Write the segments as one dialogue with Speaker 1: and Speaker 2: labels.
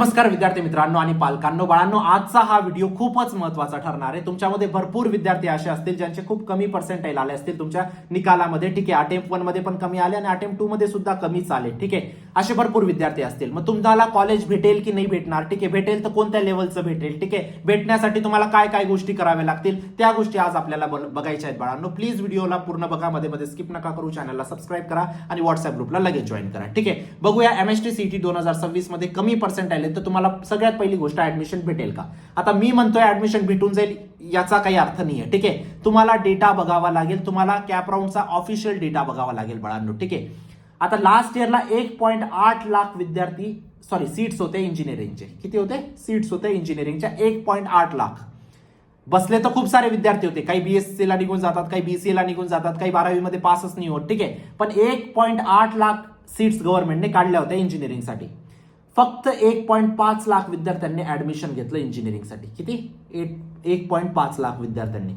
Speaker 1: नमस्कार विद्यार्थी मित्रांनो आणि पालकांनो, बाळांनो, आजचा हा व्हिडिओ खूपच महत्त्वाचा ठरणार आहे. तुमच्यामध्ये भरपूर विद्यार्थी असे असतील ज्यांचे खूप कमी पर्सेंटाइल आले असतील तुमच्या निकालामध्ये. ठीक आहे, अटेम्प्ट 1 मध्ये पण कमी आले आणि अटेम्प्ट 2 मध्ये सुद्धा कमीच आले. ठीक आहे, असे भरपूर विद्यार्थी असतील. मग तुम्हाला कॉलेज भेटेल की नाही भेटणार? ठीक आहे, भेटेल तर कोणत्या लेवलचं भेटेल? ठीक आहे, भेटण्यासाठी तुम्हाला काय काय गोष्टी कराव्या लागतील त्या गोष्टी आज आपल्याला बघायच्या आहेत. बाळांनो, प्लीज व्हिडिओला पूर्ण बघा, मध्ये स्किप नका करू. चॅनलला सबस्क्राइब करा आणि व्हॉट्सअप ग्रुपला लगेच जॉईन करा. ठीक आहे, बघूया एमएसटी सीईटी 2026 मध्ये कमी पर्सेंटाइल तर तुम्हाला सगळ्यात पहिली गोष्ट ऍडमिशन भेटेल का? आता मी म्हणतोय ऍडमिशन भेटून जाईल याचा काही अर्थ नाहीये. ठीक आहे, तुम्हाला डेटा बघावा लागेल, तुम्हाला कॅप राऊंडचा ऑफिशियल डेटा बघावा लागेल बाळांनो. ठीक आहे, आता लास्ट इयरला 1.8 लाख विद्यार्थी सीट्स होते इंजिनिअरिंगचे. किती होते सीट्स होते इंजिनिअरिंगच्या? 1.8 लाख. बसले तर खूप सारे विद्यार्थी होते, काही बीएससी ला निघून जातात, काही बीसीए ला निघून जातात, काही 12वी मध्ये पासच नाही होत. ठीक आहे, पण 1.8 लाख सीट्स गव्हर्नमेंटने काढल्या होत्या इंजिनिअरिंगसाठी. फक्त 1.5 लाख विद्यार्थ्यांनी ऍडमिशन घेतलं इंजिनिअरिंगसाठी. किती? 1.5 लाख विद्यार्थ्यांनी.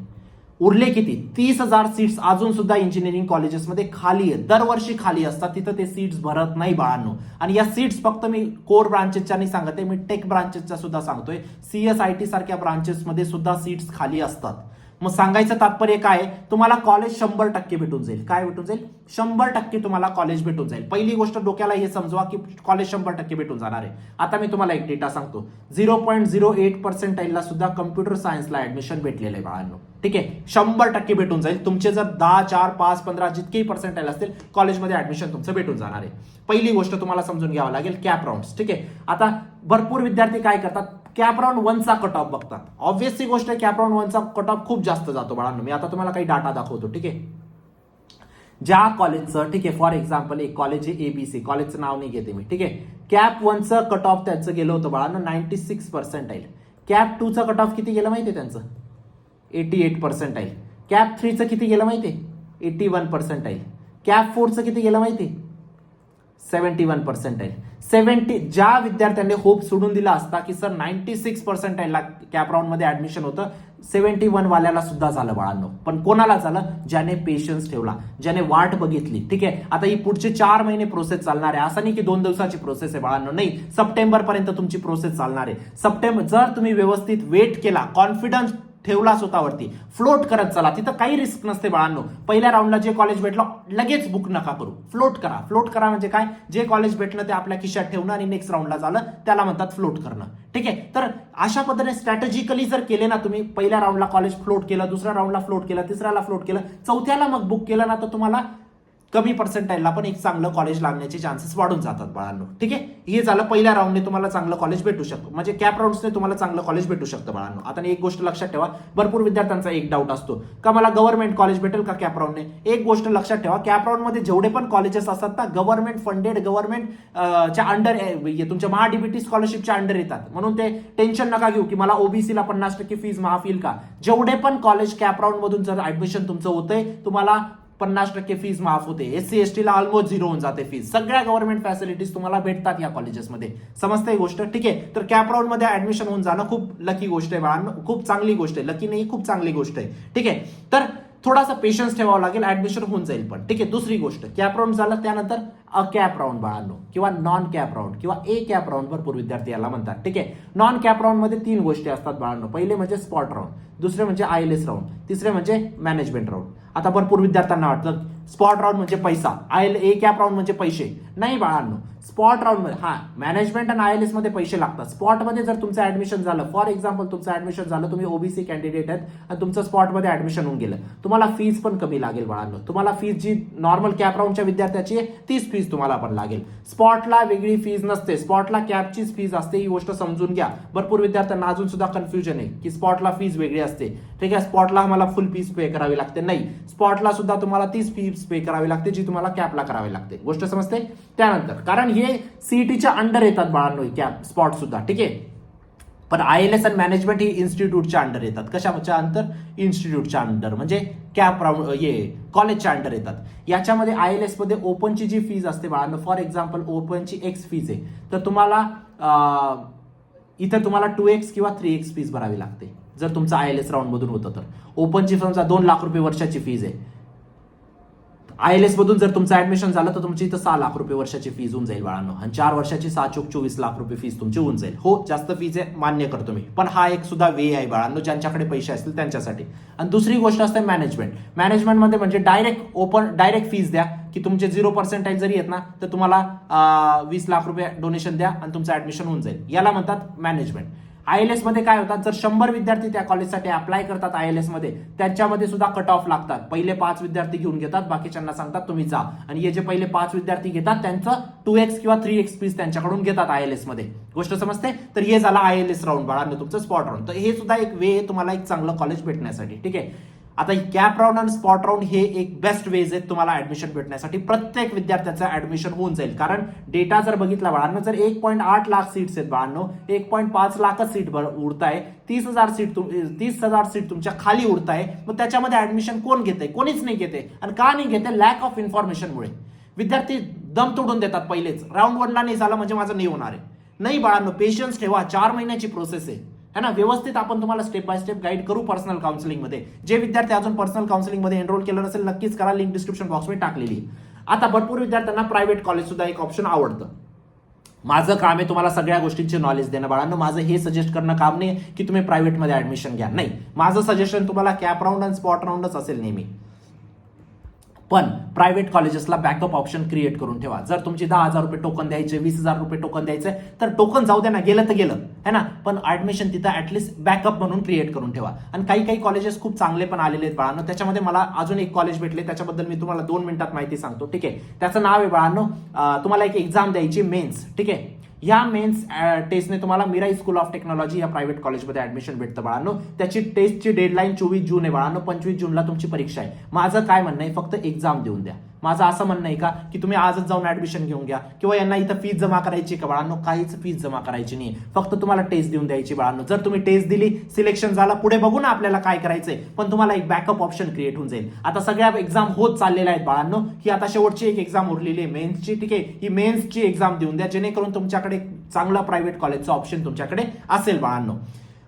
Speaker 1: उरले किती? 30,000 सीट्स अजून सुद्धा इंजिनिअरिंग कॉलेजेसमध्ये खाली आहेत. दरवर्षी खाली असतात, तिथं ते सीट्स भरत नाही बाळांनो. आणि या सीट्स फक्त मी कोर ब्रांचेसच्या नाही सांगत आहे, मी टेक ब्रांचेसच्या सुद्धा सांगतोय. सीएसआयटी सारख्या ब्रांचेसमध्ये सुद्धा सीट्स खाली असतात. मग सांगायचं तात्पर्य काय? तुम्हाला कॉलेज 100% भेटून जाईल. काय भेटून जाईल? 100% तुम्हाला कॉलेज भेटून जाईल. पहिली गोष्ट डोक्याला हे समजवा की कॉलेज 100% भेटून जाणार आहे. आता मी तुम्हाला एक डेटा सांगतो. 0.08% सुद्धा कम्प्युटर सायन्सला ऍडमिशन भेटलेलं आहे बाळांनो. ठीक आहे, 100% भेटून जाईल. तुमचे जर 10, 4, 5, 15 जितकेही पर्सेंटाइल असतील कॉलेजमध्ये ऍडमिशन तुमचं भेटून जाणार आहे. पहिली गोष्ट तुम्हाला समजून घ्यावं लागेल कॅप राऊंड्स. ठीक आहे, आता भरपूर विद्यार्थी काय करतात? कॅप राऊंड 1चा कट ऑफ बघतात. ऑब्व्हियसली गोष्ट आहे, कॅप राऊंड 1चा कट ऑफ खूप जास्त जातो बाळांनो. मी आता तुम्हाला काही डाटा दाखवतो. ठीक आहे, ज्या कॉलेजचं, ठीक आहे, फॉर एक्झाम्पल एक कॉलेज आहे एबीसी, कॉलेजचं नाव नाही घेते मी. ठीक आहे, कॅप 1चं कट ऑफ त्यांचं गेलं होतं बाळांनो 96 पर्सेंटाइल. कॅप 2चं कट ऑफ किती गेलं माहितीये त्यांचं? 88 पर्सेंटाइल. कॅप 3चं किती गेलं माहितीये? 81 पर्सेंटाइल. कॅप 4चं किती गेलं माहिती? 71 पर्सेंटाइल. 70 ज्या विद्यार्थ्यांनी होप सोडून दिला असता की सर 96 पर्सेंटाइलला कॅप राऊंड मध्ये ऍडमिशन होतं, 71 वाल्याला सुद्धा झालं बाळांनो. पण कोणाला झालं? ज्याने पेशन्स ठेवला, ज्याने वाट बघितली. ठीक आहे, आता ही पुढचे 4 महिने प्रोसेस चालणार आहे. असं नाही की 2 दिवसाची प्रोसेस आहे बाळांनो. नाही, सप्टेंबर पर्यंत तुमची प्रोसेस चालणार आहे. सप्टेंबर जर तुम्ही व्यवस्थित वेट केला, कॉन्फिडन्स ठेवला स्वतःवरती, फ्लोट करत चला, तिथं काही रिस्क नसते बाळांनो. पहिल्या राऊंडला जे कॉलेज भेटलं लगेच बुक नका करू, फ्लोट करा. फ्लोट करा म्हणजे काय? जे कॉलेज भेटलं ते आपल्या खिशात ठेवणं आणि नेक्स्ट राऊंडला झालं त्याला म्हणतात फ्लोट करणं. ठीक आहे, तर अशा पद्धतीने स्ट्रॅटेजिकली जर केले ना तुम्ही, पहिल्या राऊंडला कॉलेज फ्लोट केलं, दुसऱ्या राऊंडला फ्लोट केलं, तिसऱ्याला फ्लोट केलं, चौथ्याला मग बुक केलं ना, तर तुम्हाला कमी पर्सेंटाइलला पण एक चांगलं कॉलेज लागण्याचे चान्सेस वाढून जातात बाळांनो. ठीक आहे, हे झालं पहिल्या राऊंडने तुम्हाला चांगलं कॉलेज भेटू शकतं, म्हणजे कॅप राऊंड्सने तुम्हाला चांगलं कॉलेज भेटू शकतं बाळांनो. आता एक गोष्ट लक्षात ठेवा, भरपूर विद्यार्थ्यांचा एक डाऊट असतो का मला गव्हर्नमेंट कॉलेज भेटेल का कॅप राऊंडने? एक गोष्ट लक्षात ठेवा, कॅप राऊंड मध्ये जेवढे पण कॉलेजेस असतात ना, गव्हर्नमेंट फंडेड, गव्हर्नमेंट च्या अंडर, तुमच्या महाडीबीटी स्कॉलरशिपच्या अंडर येतात. म्हणून ते टेन्शन नका घेऊ की मला ओबीसीला 50% फीज माफ येईल का. जेवढे पण कॉलेज कॅप राऊंड मधून जर ऍडमिशन तुमचं होतंय, तुम्हाला 50% फीज माफ होते. एससी एसटी ला ऑलमोस्ट 0 होऊन जाते फीज. सगळ्या गव्हर्नमेंट फॅसिलिटीज तुम्हाला भेटतात या कॉलेजेसमध्ये. समजते ही गोष्ट? ठीक आहे, तर कॅप राऊंड मध्ये ऍडमिशन होऊन जाणं खूप लकी गोष्ट आहे बाळांनो, खूप चांगली गोष्ट आहे. लकी नाही, खूप चांगली गोष्ट आहे. ठीक आहे, तर थोडासा पेशन्स ठेवावा लागेल, ऍडमिशन होऊन जाईल पण. ठीक आहे, दुसरी गोष्ट, कॅप राऊंड झालं त्यानंतर अ कॅप राऊंड बाळांनो, किंवा नॉन कॅप राऊंड किंवा ए कॅप राऊंड भरपूर विद्यार्थी याला म्हणतात. ठीक आहे, नॉन कॅप राऊंड मध्ये 3 गोष्टी असतात बाळांनो. पहिले म्हणजे स्पॉट राऊंड, दुसरे म्हणजे आयएलएस राऊंड, तिसरे म्हणजे मॅनेजमेंट राऊंड. आता भरपूर विद्यार्थ्यांना वाटतं स्पॉट राऊंड म्हणजे पैसा, ए कॅप राऊंड म्हणजे पैसे. नाही बाळांनो, स्पॉट राऊंड मध्ये मॅनेजमेंट आणि आयएलएस मध्ये पैसे लागतात. स्पॉट मध्ये जर तुमचं ऍडमिशन झालं, फॉर एक्झाम्पल तुमचं ऍडमिशन झालं, तुम्ही ओबीसी कॅन्डिडेट आहेत आणि तुमचं स्पॉट मध्ये ऍडमिशन होऊन गेलं, तुम्हाला फीज पण कमी लागेल बाळांनो. तुम्हाला फीज जी नॉर्मल कॅप राऊंडच्या विद्यार्थ्याची आहे तीच फीज तुम्हाला पण लागेल. स्पॉटला वेगळी फीज नसते, स्पॉटला कॅपचीच फीज असते. ही गोष्ट समजून घ्या. भरपूर विद्यार्थ्यांना अजून सुद्धा कन्फ्युजन आहे की स्पॉटला फीज वेगळी असते. ठीक आहे, स्पॉटला आम्हाला फुल फीज पे करावी लागते. नाही, स्पॉटला सुद्धा तुम्हाला तीच फीज पे करावी लागते जी तुम्हाला कॅपला करावी लागते. गोष्ट समजते? त्यानंतर कारण हे सीईटीच्या अंडर येतात बाळांनो कॅप स्पॉट सुद्धा. ठीक आहे, पण आयएलएस आणि मॅनेजमेंट ही इन्स्टिट्यूटच्या अंडर येतात. कशाच्या अंतर? इन्स्टिट्यूटच्या अंडर, म्हणजे कॅप राऊंड कॉलेजच्या अंडर येतात. याच्यामध्ये आयएलएस मध्ये ओपनची जी फीज असते बाळांनो, फॉर एक्झाम्पल ओपनची एक्स फीज आहे, तर तुम्हाला इथं तुम्हाला 2x किंवा 3x फीज भरावी लागते जर तुमचं आयएलएस राऊंड मधून होतं तर. ओपनची समजा 2 लाख रुपये वर्षाची फीज आहे, ILS मधून जर तुमचं ऍडमिशन झालं तर तुमची इथं 6 लाख रुपये वर्षाची फीज होऊन जाईल बाळांनो, आणि 4 वर्षाची 6 × 24 लाख रुपये फीज तुमची होऊन जाईल. हो जास्त फीज आहे मान्य करतो मी, पण हा एक सुद्धा वे आहे बाळांनो ज्यांच्याकडे पैसे असतील त्यांच्यासाठी. आणि दुसरी गोष्ट असते मॅनेजमेंटमध्ये म्हणजे डायरेक्ट फीज द्या की तुमचे 0% जरी येत ना तर तुम्हाला 20 लाख रुपये डोनेशन द्या आणि तुमचं ऍडमिशन होऊन जाईल. याला म्हणतात मॅनेजमेंट. ILS मध्ये काय होतात, जर 100 विद्यार्थी त्या कॉलेजसाठी अप्लाय करतात ILS मध्ये, त्यांच्यामध्ये सुद्धा कट ऑफ लागतात. पहिले 5 विद्यार्थी घेऊन घेतात, बाकीच्यांना सांगतात तुम्ही जा, आणि हे जे पहिले 5 विद्यार्थी घेतात त्यांचं 2x किंवा 3x फीस त्यांच्याकडून घेतात ILS मध्ये. गोष्ट समजते? तर हे झालं ILS राऊंड बाळांनो, तुमचं स्पॉट राऊंड. तर हे सुद्धा एक वे आहे तुम्हाला एक चांगलं कॉलेज भेटण्यासाठी. ठीक आहे. आता कॅप राऊंड आणि स्पॉट राऊंड हे एक बेस्ट वेज आहेत तुम्हाला ऍडमिशन भेटण्यासाठी. प्रत्येक विद्यार्थ्याचं ऍडमिशन होऊन जाईल, कारण डेटा जर बघितला बाळांनो, जर 1.8 लाख सीट्स आहेत बाळांनो, 1.5 लाखच सीट उरताय, 30,000 सीट तुमच्या खाली उरताय. मग त्याच्यामध्ये ऍडमिशन कोण घेते? कोणीच नाही घेते. आणि का नाही घेते? लॅक ऑफ इन्फॉर्मेशनमुळे. विद्यार्थी दम तोडून देतात पहिलेच, राऊंड 1ला नाही झालं म्हणजे माझं नाही होणार आहे. नाही बाळांनो, पेशन्स ठेवा, 4 महिन्याची प्रोसेस आहे है ना. व्यवस्थित आपण तुम्हाला स्टेप बाय स्टेप गाईड करू पर्सनल काउन्सिलिंग मध्ये. जे विद्यार्थी अजून पर्सनल काउन्सिलिंग मध्ये एनरोल केलं नसेल नक्कीच करा, लिंक डिस्क्रिप्शन बॉक्समध्ये टाकलेली. आता भरपूर विद्यार्थ्यांना प्रायव्हेट कॉलेज सुद्धा एक ऑप्शन आवडतं. माझं काम आहे तुम्हाला सगळ्या गोष्टींची नॉलेज देणं बाळांनो. माझं हे सजेस्ट करणं काम नाही की तुम्ही प्रायव्हेटमध्ये ऍडमिशन घ्या, नाही. माझं सजेशन तुम्हाला कॅप राऊंड आणि स्पॉट राऊंडच असेल नेहमी. पण प्रायव्हेट कॉलेजेसला बॅकअप ऑप्शन क्रिएट करून ठेवा. जर तुमची 10,000 रुपये टोकन द्यायचे, 20,000 रुपये टोकन द्यायचे, तर टोकन जाऊ द्या ना, गेलं तर गेलं है ना, पण ऍडमिशन तिथं ऍटलीस्ट बॅकअप म्हणून क्रिएट करून ठेवा. आणि काही कॉलेजेस खूप चांगले पण आलेले आहेत बाळांनो. त्याच्यामध्ये मला अजून एक कॉलेज भेटले, त्याच्याबद्दल मी तुम्हाला 2 मिनिटात माहिती सांगतो. ठीक आहे. त्याचं नाव आहे बाळांनो, तुम्हाला एक एक्झाम द्यायची मेन्स. ठीक आहे. या मेन्स टेस्टने तुम्हाला मिराई स्कूल ऑफ टेक्नॉलॉजी या प्रायव्हेट कॉलेजमध्ये ऍडमिशन भेटतं बाळांनो. त्याची टेस्टची डेडलाईन 24 जून आहे बाळांनो. 25 जूनला तुमची परीक्षा आहे. माझं काय म्हणणं आहे, फक्त एक्झाम देऊन द्या. माझं असं म्हणणं आहे का की तुम्ही आजच जाऊन ऍडमिशन घेऊन घ्या किंवा यांना इथं फीस जमा करायची का बाळांनो? काहीच फीस जमा करायची नाही, फक्त तुम्हाला टेस्ट देऊन द्यायची बाळांनो. जर तुम्ही टेस्ट दिली, सिलेक्शन झालं, पुढे बघू ना आपल्याला काय करायचंय, पण तुम्हाला एक बॅकअप ऑप्शन क्रिएट होऊन जाईल. आता सगळ्या एक्झाम होत चाललेल्या आहेत बाळांनो. ही आता शेवटची एक एक्झाम उरलेली आहे मेन्सची. ठीक आहे. ही मेन्सची एक्झाम देऊन द्या, जेणेकरून तुमच्याकडे चांगला प्रायव्हेट कॉलेजचा ऑप्शन तुमच्याकडे असेल बाळांनो.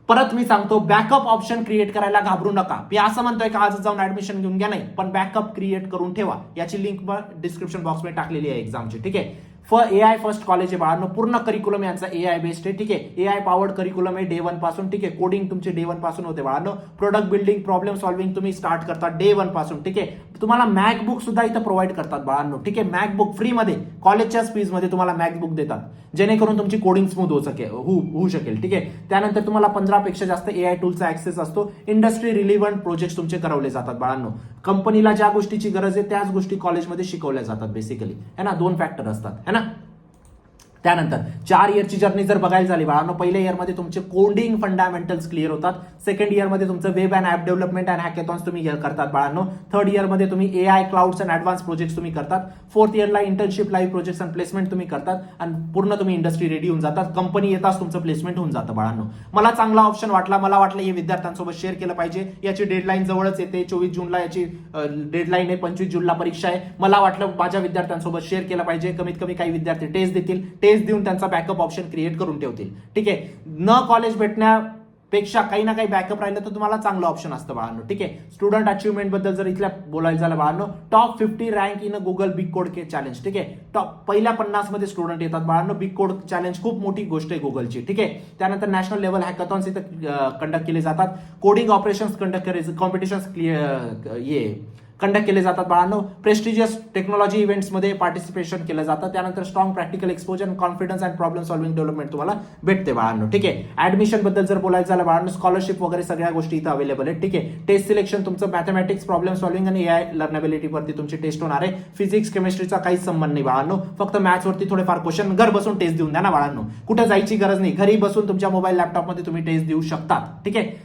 Speaker 1: परत मी सांगतो, बॅकअप ऑप्शन क्रिएट करायला घाबरू नका. मी असं म्हणतोय की आज जाऊन ऍडमिशन घेऊन घ्या, नाही, पण बॅकअप क्रिएट करून ठेवा. याची लिंक डिस्क्रिप्शन बॉक्समध्ये टाकलेली आहे एक्झामची. ठीक आहे. AI फर्स्ट कॉलेज आहे बाळांनो. पूर्ण करिक्युलम यांचा AI बेस्ड आहे. ठीक आहे. AI पॉवर्ड करिक्युलम आहे डे 1 पासून. ठीक आहे. कोडिंग तुमचे डे 1 पासून होते बाळांनो. प्रोडक्ट बिल्डिंग, प्रॉब्लेम सॉल्व्हिंग तुम्ही स्टार्ट करता डे 1 पासून. ठीक आहे. तुम्हाला मॅकबुक सुद्धा इथं प्रोव्हाइड करतात बाळांनो. ठीक आहे. मॅकबुक फ्री मध्ये, कॉलेजच्याच फीज मध्ये तुम्हाला मॅकबुक देतात, जेणेकरून तुमची कोडिंग स्मूथ होऊ शकेल. ठीक आहे. त्यानंतर तुम्हाला 15 पेक्षा जास्त AI टूलचा ऍक्सेस असतो. इंडस्ट्री रिलिव्हंट प्रोजेक्ट तुमचे करवले जातात बाळांनो. कंपनीला ज्या गोष्टीची गरज आहे त्याच गोष्टी कॉलेजमध्ये शिकवल्या जातात बेसिकली, है ना. 2 फॅक्टर असतात, है ना. त्यानंतर 4 इयरची जर्नी जर बघायला झाली बाळांनो, पहिल्या इयरमध्ये तुमचे कोडिंग फंडामेंटल्स क्लिअर होतात. सेकंड इयरमध्ये तुमचं web and app development and hackathons तुम्ही करतात बाळांनो. थर्ड इयरमध्ये तुम्ही AI clouds and advance projects तुम्ही करतात. फोर्थ इयरला internship, live projects and placement तुम्ही करतात, आणि पूर्ण तुम्ही इंडस्ट्री रेडी होऊन जातात. कंपनी येताच तुमचं प्लेसमेंट होऊन जातं बाळांनो. मला चांगला ऑप्शन वाटला. मला वाटलं हे विद्यार्थ्यांसोबत शेअर केलं पाहिजे. याची डेडलाईन जवळच येते. 24 जूनला याची डेडलाईन आहे. 25 जूनला परीक्षा आहे. मला वाटलं माझ्या विद्यार्थ्यांसोबत शेअर केलं पाहिजे. कमीत कमी काही विद्यार्थी टेस्ट देतील, टेस्ट देऊन त्यांचा बॅकअप ऑप्शन क्रिएट करून ठेवतील. ठीक आहे. न कॉलेज भेटण्यापेक्षा काही ना काही बॅकअप राहिलं तर तुम्हाला चांगलं ऑप्शन असतं बाळांनो. ठीक आहे. स्टुडंट अचिव्हमेंट बद्दल जर इथल्या बोलायचं झालं बाळांनो, top 50 rank in Google big code challenge. ठीक आहे. टॉप पहिल्या 50 मध्ये स्टुडंट येतात बाळांनो. बिग कोड चॅलेंज खूप मोठी गोष्ट आहे गुगलची. ठीक आहे. त्यानंतर नॅशनल लेव्हल हॅकॅथॉन्स इथं कंडक्ट केले जातात. कोडिंग ऑपरेशन्स कंडक्ट करायचे, कॉम्पिटिशन्स कंडक्ट केले जातात बाळांनो. प्रेस्टिजियस टेक्नॉलॉजी इव्हेंट्समध्ये पार्टिसिपेशन केलं जातं. त्यानंतर strong practical exposure, confidence and problem solving development तुम्हाला भेटते बाळांनो. ठीक आहे. ऍडमिशन बद्दल जर बोलायचं झालं बाळांनो, स्कॉलरशिप वगैरे सगळ्या गोष्टी इथं अवेलेबल आहेत. ठीक आहे. टेस्ट सिलेक्शन तुमचं मॅथमॅटिक्स, प्रॉब्लेम सॉल्व्हिंग आणि AI लर्नेबिलिटी वरती तुमची टेस्ट होणार आहे. फिजिक्स, केमिस्ट्रीचा काहीच संबंध नाही बाळांनो. फक्त मॅथ्स वरती थोडेफार क्वेश्चन. घर बसून टेस्ट देऊन द्या ना बाळांनो. कुठे जायची गरज नाही. घरी बसून तुमच्या मोबाईल लॅपटॉपमध्ये तुम्ही टेस्ट देऊ शकता. ठीक आहे.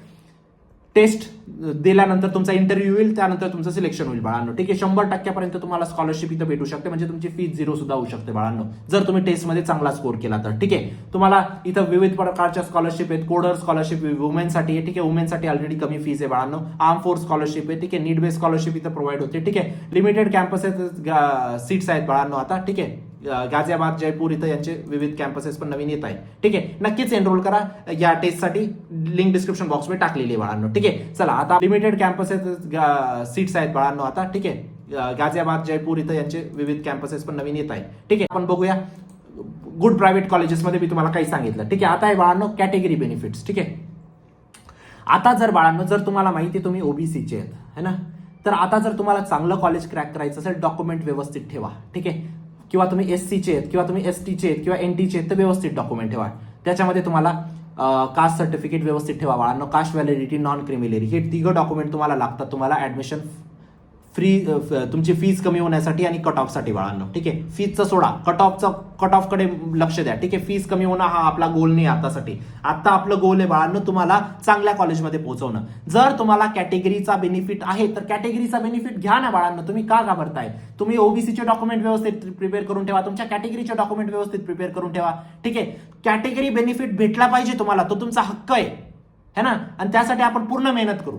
Speaker 1: टेस्ट दिल्यानंतर तुमचा इंटरव्ह्यू होईल, त्यानंतर तुमचं सिलेक्शन होईल बाळांनो. ठीक आहे. 100% तुम्हाला स्कॉलरशिप इथं भेटू शकते, म्हणजे तुमची फीस 0 सुद्धा होऊ शकते बाळांनो, जर तुम्ही टेस्टमध्ये चांगला स्कोर केला तर. ठीक आहे. तुम्हाला इथं विविध प्रकारच्या स्कॉलरशिप आहेत. कोडर स्कॉलरशिप वुमेनसाठी आहे. ठीक आहे. वुमेनसाठी ऑलरेडी कमी फीस आहे बाळांनो. आर्म फोर्स स्कॉलरशिप आहे. ठीक आहे. नीड बेस्ड स्कॉलरशिप इथं प्रोव्हाइड होते. ठीक आहे. लिमिटेड कॅम्पस सीट्स आहेत बाळांनो आता. ठीक आहे. गाझियाबाद, जयपूर इथं यांचे विविध कॅम्पसेस पण नवीन येत आहेत. ठीक आहे. नक्कीच एनरोल करा या टेस्टसाठी. लिंक डिस्क्रिप्शन बॉक्समध्ये टाकलेली आहे बाळांनो. ठीक आहे. चला, आता लिमिटेड कॅम्पसेस सीट्स आहेत बाळांनो आता. ठीक आहे. गाझियाबाद, जयपूर इथं यांचे विविध कॅम्पसेस पण नवीन येत आहे. ठीक आहे, आपण बघूया गुड प्रायव्हेट कॉलेजेसमध्ये मी तुम्हाला काही सांगितलं. ठीक आहे, आता आहे बाळांनो कॅटेगरी बेनिफिट्स. ठीक आहे, आता जर बाळांनो जर तुम्हाला माहिती आहे तुम्ही ओबीसीचे आहेत है ना, तर आता जर तुम्हाला चांगलं कॉलेज क्रॅक करायचं असेल डॉक्युमेंट व्यवस्थित ठेवा. ठीक आहे, किंवा तुम्ही एससीचे आहेत किंवा तुम्ही एसटीचे आहेत किंवा एनटीचे आहेत तर व्यवस्थित डॉक्युमेंट ठेवा. त्याच्यामध्ये तुम्हाला कास्ट सर्टिफिकेट व्यवस्थित ठेवा बाळांनो, कास्ट व्हॅलिडिटी, नॉन क्रिमिनरी, हे 3 डॉक्युमेंट तुम्हाला लागतात तुम्हाला ऍडमिशन फ्री, तुमची फीज कमी होण्यासाठी आणि कट ऑफसाठी बाळांनो. ठीक आहे, फीजचं सोडा, कट ऑफकडे लक्ष द्या. ठीक आहे, फीज कमी होणं हा आपला गोल नाही आतासाठी. आता आपलं गोल आहे बाळांनो तुम्हाला चांगल्या कॉलेजमध्ये पोहोचवणं. जर तुम्हाला कॅटेगरीचा बेनिफिट आहे तर कॅटेगरीचा बेनिफिट घ्या ना बाळांनो, तुम्ही का घाबरताय? तुम्ही ओबीसीचे डॉक्युमेंट व्यवस्थित प्रिपेअर करून ठेवा, तुमच्या कॅटेगरीचे डॉक्युमेंट व्यवस्थित प्रिपेअर करून ठेवा. ठीक आहे, कॅटेगरी बेनिफिट भेटला पाहिजे तुम्हाला, तो तुमचा हक्क आहे है ना, आणि त्यासाठी आपण पूर्ण मेहनत करू.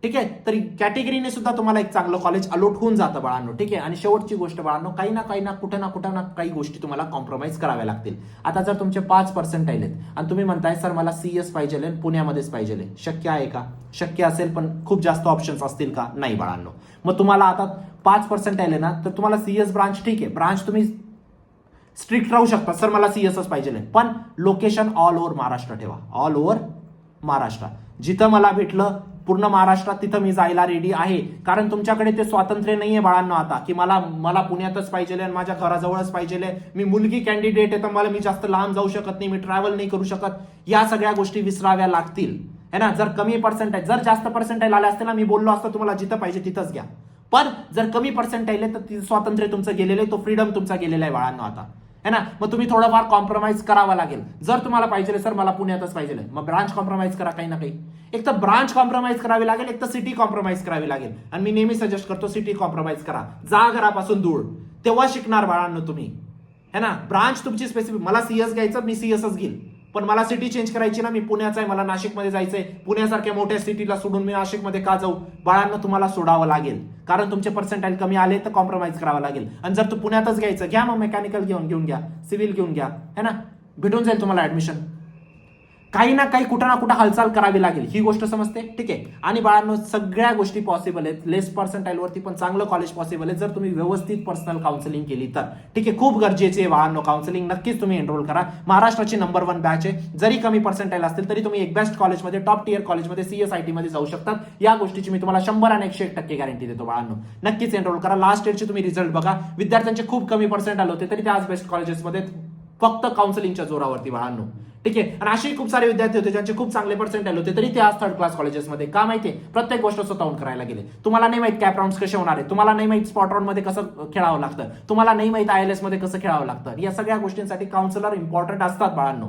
Speaker 1: ठीक आहे, तरी कॅटेगरीने सुद्धा तुम्हाला एक चांगलं कॉलेज अलॉट होऊन जातं बाळांनो. ठीक आहे, आणि शेवटची गोष्ट बाळांनो, काही ना कुठं ना काही गोष्टी तुम्हाला कॉम्प्रोमाइज कराव्या लागतील. आता जर तुमचे 5% आहेत आणि तुम्ही म्हणताय सर मला CS पाहिजे, पुण्यामध्येच पाहिजे, शक्य आहे का? शक्य असेल, पण खूप जास्त ऑप्शन्स असतील का? नाही बाळांनो. मग तुम्हाला आता 5% आले ना तर तुम्हाला CS ब्रांच, ठीक आहे, ब्रांच तुम्ही स्ट्रिक्ट राहू शकता, सर मला CSच पाहिजे, पण लोकेशन ऑल ओव्हर महाराष्ट्र ठेवा. ऑल ओव्हर महाराष्ट्र, जिथं मला भेटलं पूर्ण महाराष्ट्रात तिथं मी जायला रेडी आहे. कारण तुमच्याकडे ते स्वातंत्र्य नाहीये बाळांनो आता की मला पुण्यातच पाहिजे आणि माझ्या घराजवळच पाहिजे, मी मुलगी कॅन्डिडेट आहे तर मला मी जास्त लांब जाऊ शकत नाही, मी ट्रॅव्हल नाही करू शकत. या सगळ्या गोष्टी विसराव्या लागतील है ना. जर कमी पर्सेंटाईल, जर जास्त पर्सेंटाईल आले असते ना, मी बोललो असतो तुम्हाला जिथं पाहिजे तिथंच घ्या. पण जर कमी पर्सेंटाईल आहे तर स्वातंत्र्य तुमचं गेलेलं आहे, तो फ्रीडम तुमचा गेलेला आहे बाळांनो आता है ना. मग तुम्ही थोडंफार कॉम्प्रोमाइज करावा लागेल. जर तुम्हाला पाहिजे सर मला पुण्यातच पाहिजे, मग ब्रांच कॉम्प्रोमाइज करा काही ना काही. एक तर ब्रांच कॉम्प्रोमाइज करावी लागेल, एक तर सिटी कॉम्प्रोमाइज करावी लागेल. आणि मी नेहमी सजेस्ट करतो सिटी कॉम्प्रोमाइज करा. जा घरापासून दूर, तेव्हा शिकणार बाळांनो तुम्ही है ना. ब्रांच तुमची स्पेसिफिक, मला CS घ्यायचं मी CSच घेईल, पण मला सिटी चेंज करायची ना, मी पुण्याचा आहे, मला नाशिकमध्ये जायचंय, पुण्यासारख्या मोठ्या सिटीला सोडून मी नाशिकमध्ये का जाऊ? बाळांनो तुम्हाला सोडावं लागेल, कारण तुमचे पर्सेंटाईल कमी आले तर कॉम्प्रोमाइज करावं लागेल. आणि जर तू पुण्यातच घ्यायचं, घ्या मग मेकॅनिकल घेऊन घ्या, सिव्हिल घेऊन घ्या है ना, भेटून जाईल तुम्हाला ऍडमिशन. काही ना काही कुठं ना कुठं हालचाल करावी लागेल, ही गोष्ट समजते. ठीक आहे, आणि बाळांनो सगळ्या गोष्टी पॉसिबल आहेत. लेस पर्सेंटाईल वरती पण चांगलं कॉलेज पॉसिबल आहे जर तुम्ही व्यवस्थित पर्सनल काउन्सिलिंग केली तर. ठीक आहे, खूप गरजेचे आहे बाळांनो काउन्सिलिंग, नक्कीच तुम्ही एनरोल करा. महाराष्ट्राची नंबर 1 बॅच आहे. जरी कमी पर्सेंटाईल असतील तरी तुम्ही एक बेस्ट कॉलेजमध्ये, टॉप टियर कॉलेजमध्ये, CSIT मध्ये जाऊ शकतात. या गोष्टीची मी तुम्हाला 100 आणि 101% गॅरंटी देतो बाळांनो. नक्कीच एनरोल करा. लास्ट इयरचे तुम्ही रिझल्ट बघा, विद्यार्थ्यांचे खूप कमी पर्सेंट आले होते तरी ते आज बेस्ट कॉलेजेसमध्ये फक्त काउन्सिलिंगच्या जोरावरती बाळांनो. ठीक आहे, आणि असे खूप सारे विद्यार्थी होते ज्यांचे खूप चांगले पर्सेंट आले होते तरी ते आज 3rd क्लास कॉलेजेसमध्ये. का माहितीये? प्रत्येक गोष्ट स्वतःहून करायला गेले. तुम्हाला नाही माहित कॅप राऊंड कसे होणार आहे, तुम्हाला नाही माहित स्पॉट राऊंड मध्ये कसं खेळावं लागतं, तुम्हाला नाही माहित ILS मध्ये कसं खेळावं लागतं. या सगळ्या गोष्टींसाठी काउन्सिलर इम्पॉर्टंट असतात बाळांनो.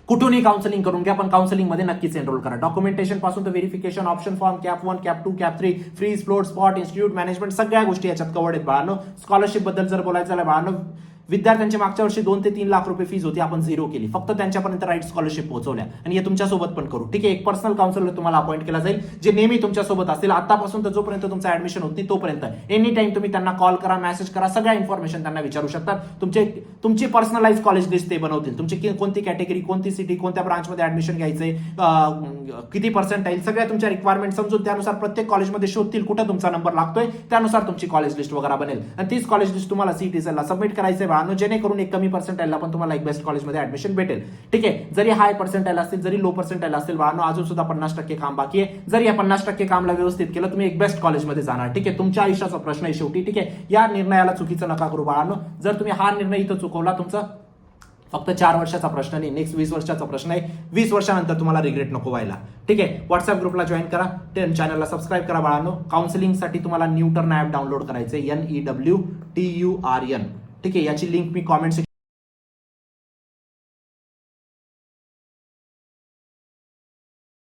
Speaker 1: कुठूनही काउन्सिलिंग करून घ्या, पण काउन्सिलिंग मध्ये नक्कीच एनरोल करा. डॉक्युमेंटेशन पासून तर verification, option form, cap 1, cap 2, cap 3, freeze, float, spot, institute management, सगळ्या गोष्टी याच्यात कव्हर्ड आहेत बाळांनो. स्कॉलरशिप बद्दल जर बोलायचं झालं बाळांनो, विद्यार्थ्यांची मागच्या वर्षी 2 ते 3 लाख रुपये फीज होती, आपण 0 केली, फक्त त्यांच्यापर्यंत राईट स्कॉलरशिप पोहोचवल्या. आणि हे तुमच्यासोबत पण करू. ठीक आहे, एक पर्सनल काउन्सिलर तुम्हाला अपॉइंट केला जाईल जे नेहमी तुमच्यासोबत असतील आतापासून तर जोपर्यंत तुमचं ऍडमिशन होत नाही तोपर्यंत. एनी टाइम तुम्ही त्यांना कॉल करा, मेसेज करा, सगळ्या इन्फॉर्मेशन त्यांना विचारू शकतात. तुमची पर्सनलाइज कॉलेज लिस्ट ते बनवतील. तुमची कोणती कॅटेगरी, कोणती सिटी, कोणत्या ब्रांचमध्ये ऍडमिशन घ्यायचंय, किती पर्सेंटाईल, सगळ्या तुमच्या रिक्वायरमेंट समजून त्यानुसार प्रत्येक कॉलेजमध्ये शोधतील कुठं तुमचा नंबर लागतोय, त्यानुसार तुमची कॉलेज लिस्ट वगैरे बनेल. आणि तीच कॉलेज लिस्ट तुम्हाला CET सबमिट करायचंय बाळांनो, जेणेकरून एक कमी पर्सेंटाईलला पण तुम्हाला एक बेस्ट कॉलेजमध्ये ऍडमिशन भेटेल. ठीक आहे, जरी हाय पर्सेंटाईल असतील, जरी लो पर्सेंटाईल असतील बाळांनो, अजून सुद्धा 50% काम बाकी आहे. जरी या 50% कामला व्यवस्थित केलं तुम्ही एक बेस्ट कॉलेजमध्ये जाणार. ठीक आहे, तुमच्या आयुष्याचा प्रश्न आहे शेवटी. ठीक आहे, या निर्णयाला चुकीचं नका करू बाळांनो. जर तुम्ही हा निर्णय इथं चुकवला, तुमचा फक्त 4 वर्षाचा प्रश्न नाही, नेक्स्ट 20 वर्षाचा प्रश्न आहे. 20 वर्षानंतर तुम्हाला रिग्रेट नको व्हायला. ठीक आहे, व्हॉट्सअप ग्रुपला जॉईन करा, चॅनलला सबस्क्राईब करा बाळांनो. काउन्सिलिंगसाठी तुम्हाला न्यूटर्न ॲप डाउनलोड करायचं, NEWTURN. ठीक आहे, याची लिंक मी कॉमेंट